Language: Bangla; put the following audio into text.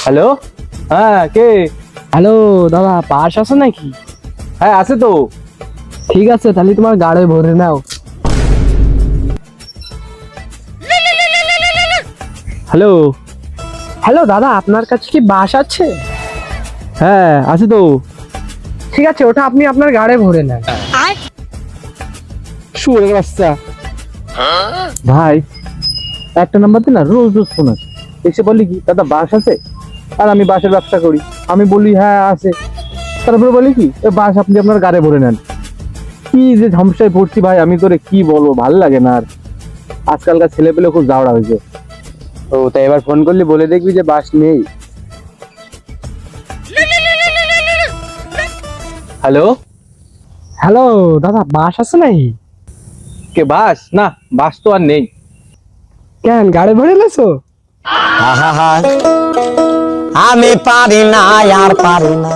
হ্যালো, হ্যাঁ কে? হ্যালো দাদা, পাস আছে নাকি? হ্যাঁ আছে তো। ঠিক আছে, তাহলে তোমার গাড়ি ভরে নাও। হ্যালো, হ্যালো দাদা, আপনার কাছে কি বাস আছে? হ্যাঁ আছে তো। ঠিক আছে, ওটা আপনি আপনার গাড়ি ভরে নেন। শুয়ে বাচ্চা ভাই, একটা নাম্বার দিন না, রোজ রোজ ফোন আছে, এসে বলি কি দাদা বাস আছে, আর আমি বাসের ব্যবসা করি, আমি বলি হ্যাঁ আছে, তারপরে বলি কি বাস আপনি আপনার গাড়ি ভরে নেন। কি যে ঝামেলায় পড়ছি ভাই, আমি করে কি বলবো, ভাল লাগে না আর। আজকালকার ছেলে পেলে খুব জাউড়া হয়েছে। ও তাই এবার ফোন করলে বলে দেখবি যে বাস নেই। হ্যালো, হ্যালো দাদা, বাস আছে নাকি? কে বাস? না, বাস তো আর নেই। কেন, গাড়ি ভরে লেছো? আমি পারি না আর পারি না।